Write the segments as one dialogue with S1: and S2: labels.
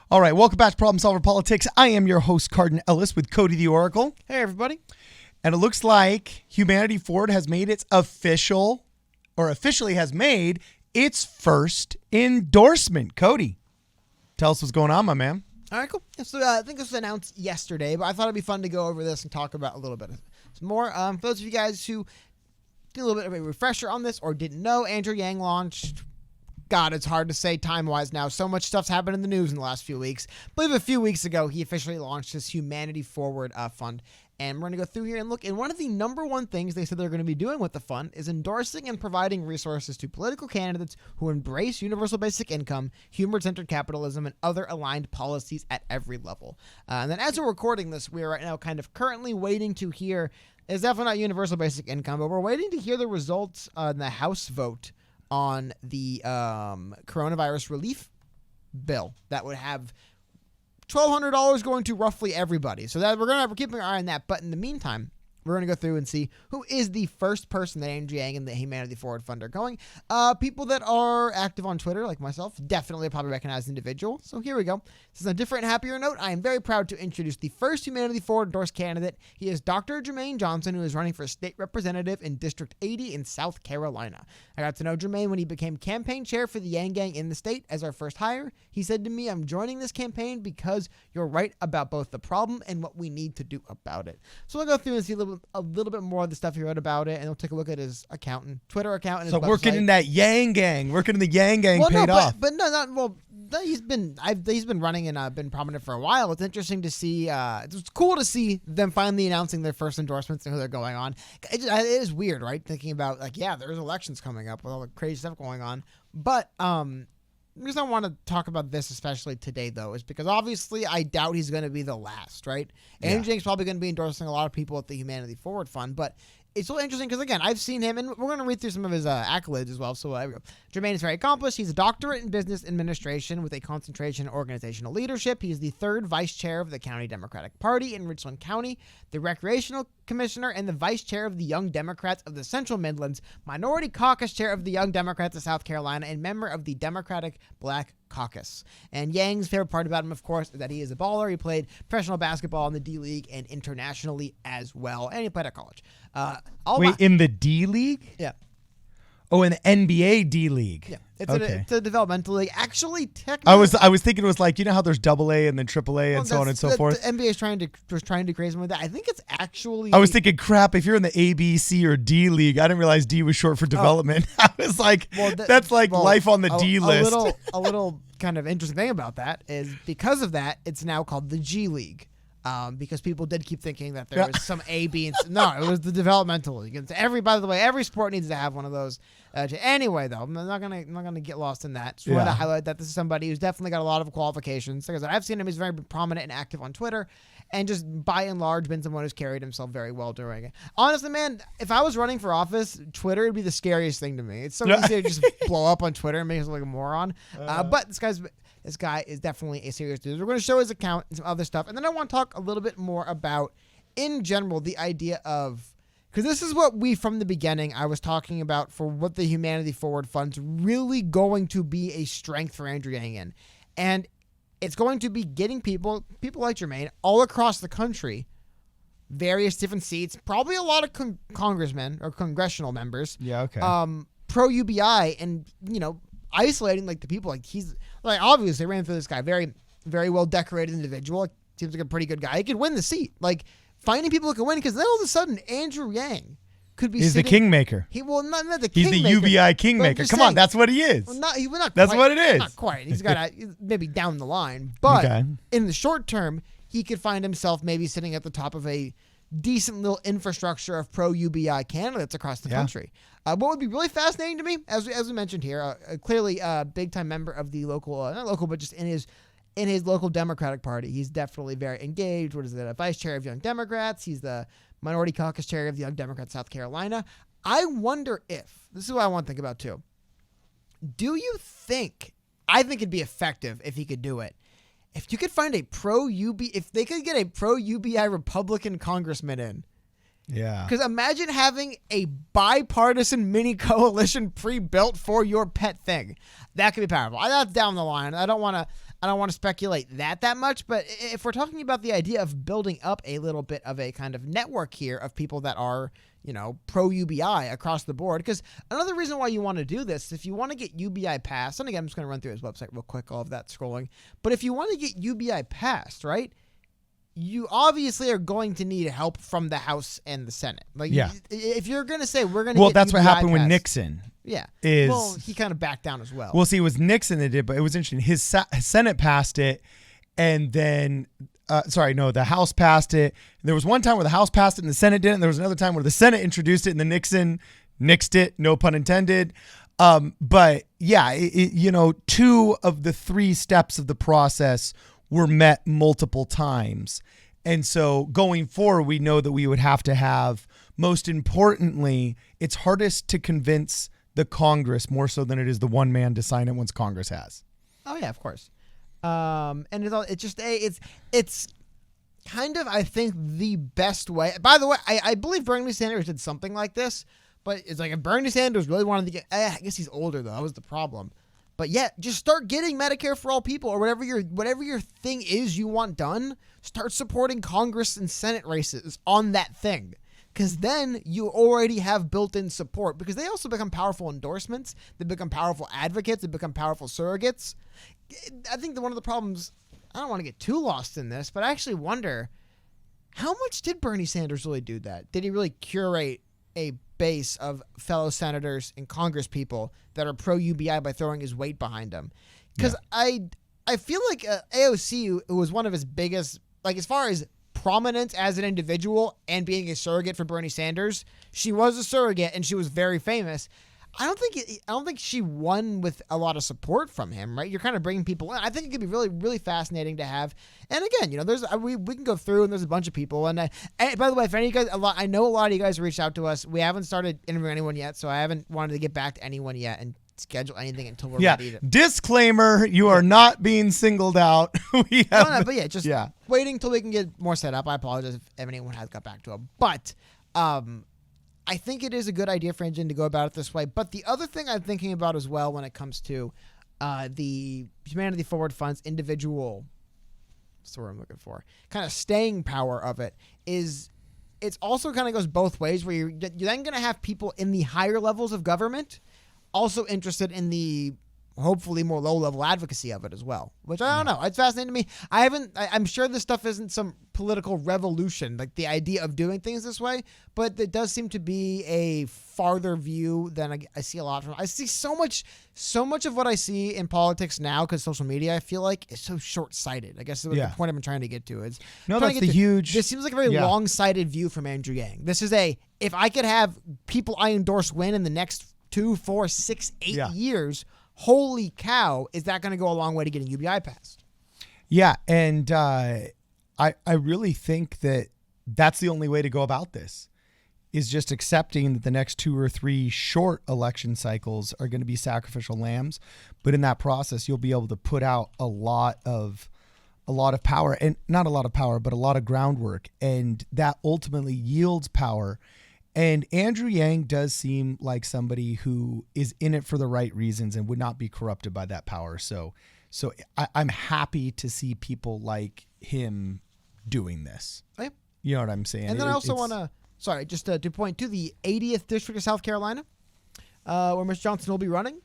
S1: All right, welcome back to Problem Solver Politics. I am your host, Cardin Ellis, with Cody the Oracle.
S2: Hey, everybody.
S1: And it looks like Humanity Forward has made its officially has made its first endorsement. Cody, tell us what's going on, my man.
S2: All right, cool. So I think this was announced yesterday, but I thought it'd be fun to go over this and talk about a little bit more. For those of you guys who did a little bit of a refresher on this or didn't know, Andrew Yang launched. God, it's hard to say time-wise now. So much stuff's happened in the news in the last few weeks. I believe a few weeks ago, he officially launched this Humanity Forward fund. And we're going to go through here and look. And one of the number one things they said they're going to be doing with the fund is endorsing and providing resources to political candidates who embrace universal basic income, humor-centered capitalism, and other aligned policies at every level. And then as we're recording this, we are right now kind of currently waiting to hear, it's definitely not universal basic income, but we're waiting to hear the results on the House vote on the coronavirus relief bill that would have $1,200 going to roughly everybody. So that we're keeping our eye on that. But in the meantime, we're going to go through and see who is the first person that Andrew Yang and the Humanity Forward Fund are going. People that are active on Twitter, like myself, definitely probably recognize the individual. So here we go. This is a different, happier note. I am very proud to introduce the first Humanity Forward endorsed candidate. He is Dr. Jermaine Johnson, who is running for state representative in District 80 in South Carolina. I got to know Jermaine when he became campaign chair for the Yang Gang in the state as our first hire. He said to me, "I'm joining this campaign because you're right about both the problem and what we need to do about it." So we'll go through and see a little bit more of the stuff he wrote about it, and we'll take a look at his Twitter account, and his website.
S1: Working in that Yang Gang, paid off.
S2: But he's been running and been prominent for a while. It's interesting to see. It's cool to see them finally announcing their first endorsements and who they're going on. It is weird, right? Thinking about there's elections coming up with all the crazy stuff going on. But the reason I want to talk about this especially today, though, is because obviously I doubt he's going to be the last, right? Yeah. Andrew Yang's probably going to be endorsing a lot of people at the Humanity Forward Fund, but it's so interesting because, again, I've seen him, and we're going to read through some of his accolades as well. So there we go. Jermaine is very accomplished. He's a doctorate in business administration with a concentration in organizational leadership. He's the third vice chair of the County Democratic Party in Richland County, the recreational commissioner, and the vice chair of the Young Democrats of the Central Midlands, minority caucus chair of the Young Democrats of South Carolina, and member of the Democratic Black Caucus. And Yang's favorite part about him, of course, is that he is a baller. He played professional basketball in the D League and internationally as well, and he played at college.
S1: In the D League?
S2: Yeah.
S1: Oh, in the NBA D League.
S2: Yeah, it's a developmental league. Actually, technically,
S1: I was thinking it was like, you know how there's AA and then AAA and so on and so forth.
S2: The NBA is trying to create something like that. I think it's actually.
S1: I was thinking, crap. If you're in the A, B, C, or D League, I didn't realize D was short for development. I was like, that's like life on the D list.
S2: A little kind of interesting thing about that is because of that, it's now called the G League. Because people did keep thinking that there was some A, B, and C. No, it was the developmental league. By the way, every sport needs to have one of those. Anyway, though, I'm not gonna get lost in that. Just want to highlight that this is somebody who's definitely got a lot of qualifications. Like I said, I've seen him; he's very prominent and active on Twitter, and just by and large, been someone who's carried himself very well during it. Honestly, man, if I was running for office, Twitter would be the scariest thing to me. It's so easy to just blow up on Twitter and make us look like a moron. But this guy is definitely a serious dude. We're going to show his account and some other stuff. And then I want to talk a little bit more about, in general, the idea of, because this is what from the beginning, I was talking about for what the Humanity Forward Fund's really going to be a strength for Andrew Yang in. And it's going to be getting people like Jermaine all across the country, various different seats, probably a lot of congressmen or congressional members.
S1: Yeah, okay.
S2: Pro-UBI and, isolating the people he's obviously ran through this guy, very, very well decorated individual. Seems like a pretty good guy. He could win the seat. Finding people who can win, because then all of a sudden Andrew Yang could be.
S1: He's the kingmaker.
S2: Not the
S1: He's
S2: kingmaker.
S1: He's the UBI kingmaker. Come on, that's what he is. That's what it is.
S2: Not quite. He's got maybe down the line, but in the short term, he could find himself maybe sitting at the top of a decent little infrastructure of pro-UBI candidates across the country. What would be really fascinating to me, as we mentioned here, clearly a big-time member of the local, not local, but just in his local Democratic Party. He's definitely very engaged. What is it? A vice chair of Young Democrats. He's the minority caucus chair of the Young Democrats South Carolina. I wonder if, this is what I want to think about too. Do you think, I think it'd be effective if he could do it, if you could find a if they could get a pro-UBI Republican congressman in.
S1: Yeah.
S2: Because imagine having a bipartisan mini coalition pre-built for your pet thing. That could be powerful. That's down the line. I don't want to. I don't want to speculate that much, but if we're talking about the idea of building up a little bit of a kind of network here of people that are, pro-UBI across the board, because another reason why you want to do this, if you want to get UBI passed, and again, I'm just going to run through his website real quick, all of that scrolling, but if you want to get UBI passed, right, you obviously are going to need help from the House and the Senate. Like, if you're going to say we're going to
S1: well,
S2: get
S1: that's
S2: UBI
S1: what happened
S2: passed,
S1: with Nixon.
S2: Yeah.
S1: Is,
S2: well, he kind of backed down as well.
S1: Well, see, it was Nixon that did, but it was interesting. His Senate passed it, and then, the House passed it. There was one time where the House passed it and the Senate didn't. And there was another time where the Senate introduced it and then Nixon nixed it, no pun intended. But yeah, two of the three steps of the process were met multiple times. And so going forward, we know that we would have to have, most importantly, it's hardest to convince the Congress more so than it is the one man to sign it once Congress has.
S2: Oh yeah, of course. And it's kind of, I think, the best way. By the way, I believe Bernie Sanders did something like this, but it's like if Bernie Sanders really wanted to get, I guess he's older though. That was the problem. But yeah, just start getting Medicare for all people or whatever your thing is you want done. Start supporting Congress and Senate races on that thing. Because then you already have built-in support. Because they also become powerful endorsements. They become powerful advocates. They become powerful surrogates. I think that one of the problems, I don't want to get too lost in this, but I actually wonder, how much did Bernie Sanders really do that? Did he really curate a base of fellow senators and Congress people that are pro-UBI by throwing his weight behind them? Because I feel like AOC was one of his biggest, like as far as prominence as an individual and being a surrogate for Bernie Sanders, she was a surrogate and she was very famous. I don't think she won with a lot of support from him, right? You're kind of bringing people in. I think it could be really, really fascinating to have. And again, there's we can go through and there's a bunch of people. And by the way, if any of you guys, I know a lot of you guys reached out to us. We haven't started interviewing anyone yet, so I haven't wanted to get back to anyone yet and schedule anything until we're ready to.
S1: Disclaimer: you are not being singled out.
S2: But waiting till we can get more set up. I apologize if anyone has got back to it, but I think it is a good idea for Engine to go about it this way. But the other thing I'm thinking about as well when it comes to the Humanity Forward Fund's individual, what's the word I'm looking for, kind of staying power of it, is it's also kind of goes both ways, where you're then going to have people in the higher levels of government also interested in the hopefully more low-level advocacy of it as well, which I don't know. It's fascinating to me. I'm sure this stuff isn't some political revolution, like the idea of doing things this way, but it does seem to be a farther view than I see a lot from. I see so much of what I see in politics now, because social media, I feel like, is so short-sighted. I guess that's the point I've been trying to get to. This seems like a very long-sighted view from Andrew Yang. This is if I could have people I endorse win in the next 2, 4, 6, 8 years, holy cow, is that going to go a long way to getting UBI passed?
S1: Yeah, and I really think that that's the only way to go about this, is just accepting that the next 2 or 3 short election cycles are going to be sacrificial lambs. But in that process, you'll be able to put out a lot of power, and not a lot of power, but a lot of groundwork. And that ultimately yields power. And Andrew Yang does seem like somebody who is in it for the right reasons and would not be corrupted by that power. So I'm happy to see people like him doing this.
S2: Okay.
S1: You know what I'm saying?
S2: And then I also want to, just to point to the 80th District of South Carolina, where Mr. Johnson will be running.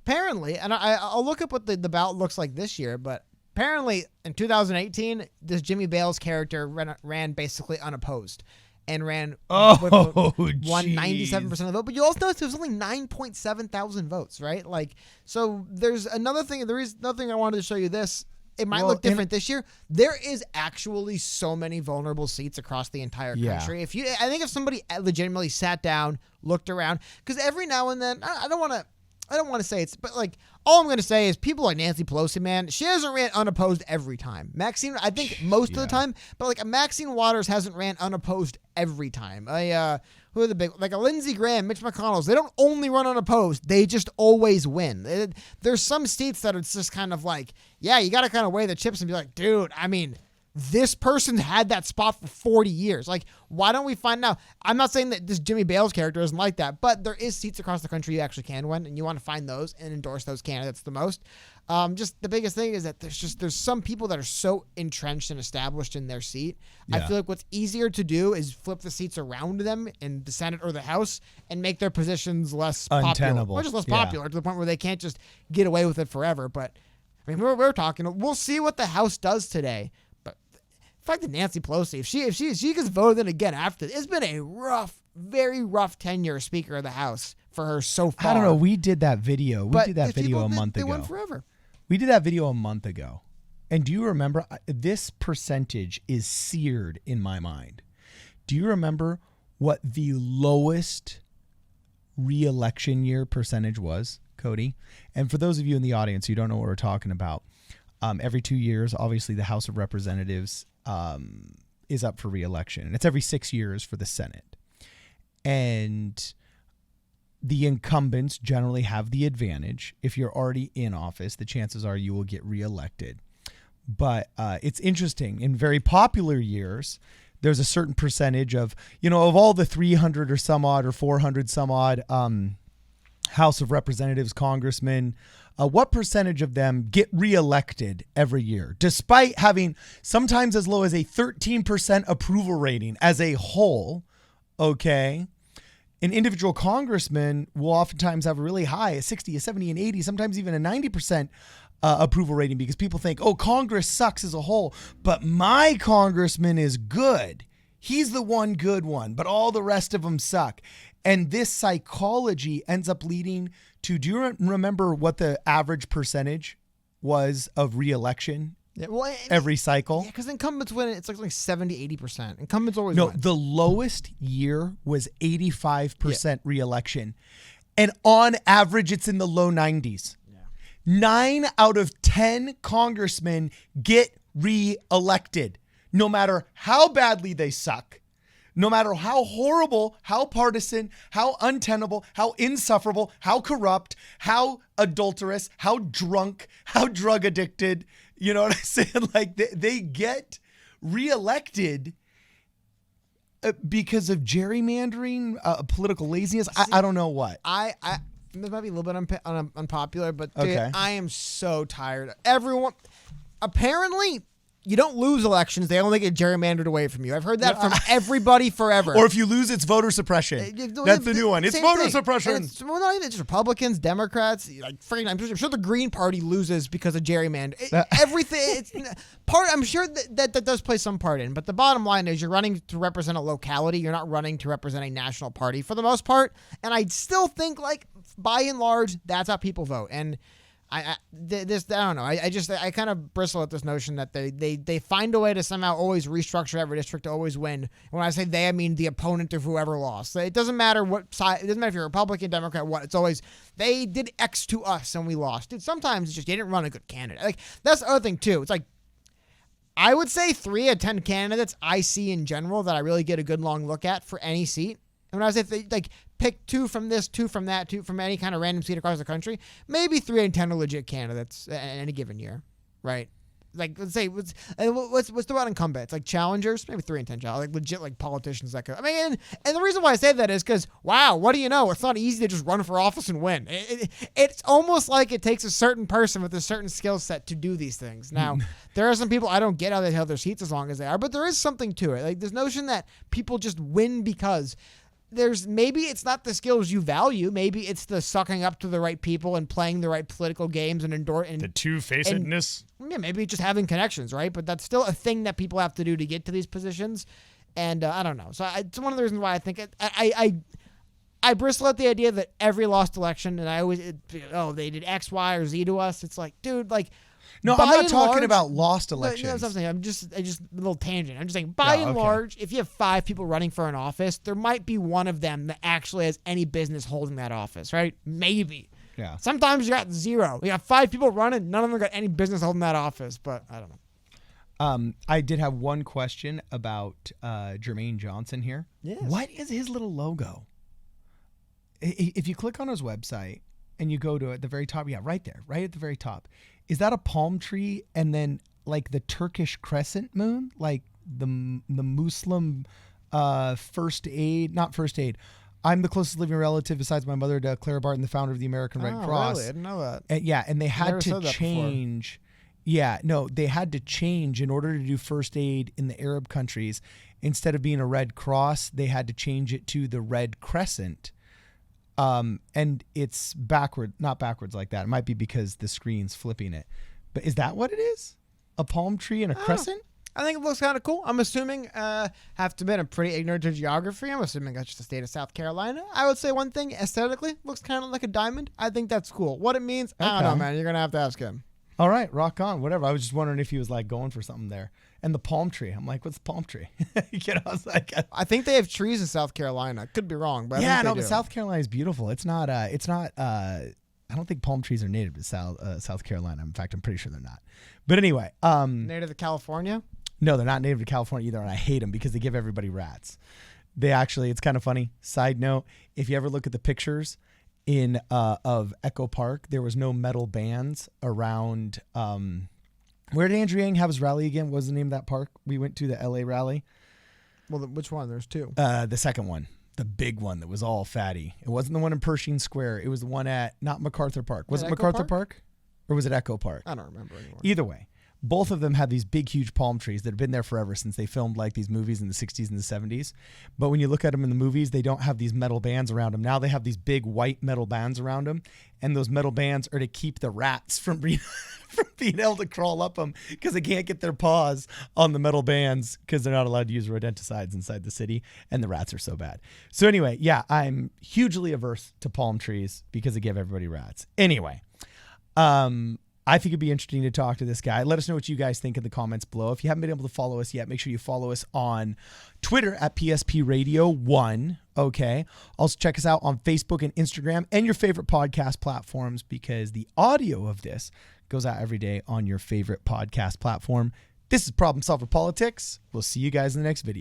S2: Apparently, and I'll look up what the ballot looks like this year, but apparently in 2018, this Jimmy Bales character ran basically unopposed. And won 97% of the vote. But you also notice it was only 9.7 thousand votes, right? Like, so there's another thing. There is another thing I wanted to show you this. It might look different this year. There is actually so many vulnerable seats across the entire country. I think if somebody legitimately sat down, looked around, because every now and then, I don't want to say it's, but like, all I'm going to say is people like Nancy Pelosi, man, she hasn't ran unopposed every time. Maxine, I think most of the time, but like Maxine Waters hasn't ran unopposed every time. Who are the big, like a Lindsey Graham, Mitch McConnell, they don't only run unopposed. They just always win. There's some seats that it's just kind of like, you got to kind of weigh the chips and be like, dude, I mean, this person had that spot for 40 years. Like, why don't we find out? I'm not saying that this Jimmy Bales character isn't like that, but there is seats across the country you actually can win, and you want to find those and endorse those candidates the most. Just the biggest thing is that there's some people that are so entrenched and established in their seat. Yeah. I feel like what's easier to do is flip the seats around them in the Senate or the House and make their positions less popular, or just less popular to the point where they can't just get away with it forever. But I mean, we're talking. We'll see what the House does today. But the fact that Nancy Pelosi, if she gets voted in again after, it's been a very rough tenure as Speaker of the House for her so far.
S1: I don't know. We did that video. We did that video a month ago.
S2: They win forever.
S1: We did that video a month ago. And do you remember, this percentage is seared in my mind. Do you remember what the lowest re-election year percentage was, Cody? And for those of you in the audience who don't know what we're talking about, every 2 years, obviously the House of Representatives is up for re-election. And it's every 6 years for the Senate. And the incumbents generally have the advantage. If you're already in office, the chances are you will get reelected. But it's interesting. In very popular years, there's a certain percentage of all the 300 or some odd or 400 some odd House of Representatives, congressmen, what percentage of them get reelected every year, despite having sometimes as low as a 13% approval rating as a whole, okay? An individual congressman will oftentimes have a really high, a 60, a 70, an 80, sometimes even a 90% approval rating because people think, oh, Congress sucks as a whole, but my congressman is good. He's the one good one, but all the rest of them suck. And this psychology ends up leading to, do you remember what the average percentage was of re-election?
S2: Yeah, well,
S1: every cycle?
S2: Yeah, because incumbents win, it's like 70, 80%. Incumbents always win.
S1: No, the lowest year was 85% re-election. And on average, it's in the low 90s. Yeah. 9 out of 10 congressmen get re-elected, no matter how badly they suck, no matter how horrible, how partisan, how untenable, how insufferable, how corrupt, how adulterous, how drunk, how drug addicted. You know what I'm saying? Like they get reelected because of gerrymandering, political laziness. I don't know what.
S2: This might be a little bit unpopular, but dude,
S1: okay.
S2: I am so tired. Everyone, apparently, you don't lose elections. They only get gerrymandered away from you. I've heard that from everybody forever.
S1: Or if you lose, it's voter suppression. That's the new one. It's voter suppression.
S2: Well, not even just Republicans, Democrats. Like, freaking, I'm sure the Green Party loses because of gerrymander. Everything. It's I'm sure that does play some part in. But the bottom line is, you're running to represent a locality. You're not running to represent a national party for the most part. And I still think, like, by and large, that's how people vote. And I don't know. I kind of bristle at this notion that they find a way to somehow always restructure every district to always win. When I say they, I mean the opponent of whoever lost. It doesn't matter what side. It doesn't matter if you're Republican, Democrat, what. It's always they did X to us and we lost. Dude, sometimes it's just you didn't run a good candidate. Like, that's the other thing too. It's like, I would say 3 out of 10 candidates I see in general that I really get a good long look at for any seat. And when I say pick 2 from this, 2 from that, 2 from any kind of random seat across the country, maybe 3 out of 10 are legit candidates in any given year, right? Like, let's say, what's the about incumbents? Like challengers, maybe 3 in 10 challengers, like legit like politicians that could. I mean, and the reason why I say that is because, wow, what do you know? It's not easy to just run for office and win. It's almost like it takes a certain person with a certain skill set to do these things. Now, there are some people I don't get how they held their seats as long as they are, but there is something to it. Like this notion that people just win because maybe it's not the skills you value. Maybe it's the sucking up to the right people and playing the right political games and the
S1: two-facedness.
S2: Yeah, maybe just having connections, right? But that's still a thing that people have to do to get to these positions. And I don't know. So it's one of the reasons why I think I bristle at the idea that every lost election, and I always, they did X, Y, or Z to us. It's like, dude, like.
S1: No, I'm not talking about lost elections.
S2: No, that's what I'm saying. I'm just a little tangent. I'm just saying, by and large, if you have 5 people running for an office, there might be one of them that actually has any business holding that office, right? Maybe.
S1: Yeah.
S2: Sometimes you got 0. You got 5 people running, none of them got any business holding that office, but I don't know.
S1: I did have one question about Jermaine Johnson here.
S2: Yes.
S1: What is his little logo? If you click on his website and you go to at the very top, right there, right at the very top, is that a palm tree and then like the Turkish crescent moon, like the Muslim first aid, not first aid. I'm the closest living relative besides my mother to Clara Barton, the founder of the American Red Cross.
S2: Really? I didn't know that.
S1: And they had to change. Yeah, no, they had to change in order to do first aid in the Arab countries. Instead of being a Red Cross, they had to change it to the Red Crescent. And it's not backwards like that. It might be because the screen's flipping it. But is that what it is? A palm tree and a crescent?
S2: I think it looks kind of cool. I'm assuming, have to admit, I'm pretty ignorant to geography. I'm assuming that's just the state of South Carolina. I would say one thing, aesthetically, looks kind of like a diamond. I think that's cool. What it means, I don't know, man. You're going to have to ask him.
S1: All right, rock on, whatever. I was just wondering if he was like going for something there. And the palm tree. I'm like, what's the palm tree? I was like,
S2: I think they have trees in South Carolina. Could be wrong, but I think they do.
S1: But South Carolina is beautiful. It's not, I don't think palm trees are native to South Carolina. In fact, I'm pretty sure they're not. But anyway.
S2: Native to California?
S1: No, they're not native to California either, and I hate them because they give everybody rats. It's kind of funny. Side note, if you ever look at the pictures of Echo Park, there was no metal bands around. Where did Andrew Yang have his rally again? What was the name of that park we went to, the LA rally?
S2: Well, which one? There's two.
S1: The second one, the big one that was all fatty. It wasn't the one in Pershing Square. It was the one at, not MacArthur Park. Was it MacArthur Park? Or was it Echo Park?
S2: I don't remember anymore.
S1: Either way. Both of them had these big, huge palm trees that have been there forever since they filmed like these movies in the 60s and the 70s. But when you look at them in the movies, they don't have these metal bands around them. Now they have these big white metal bands around them. And those metal bands are to keep the rats from being able to crawl up them because they can't get their paws on the metal bands because they're not allowed to use rodenticides inside the city. And the rats are so bad. So anyway, yeah, I'm hugely averse to palm trees because they give everybody rats. Anyway, I think it'd be interesting to talk to this guy. Let us know what you guys think in the comments below. If you haven't been able to follow us yet, make sure you follow us on Twitter at PSP Radio 1. Okay. Also check us out on Facebook and Instagram and your favorite podcast platforms because the audio of this goes out every day on your favorite podcast platform. This is Problem Solver Politics. We'll see you guys in the next video.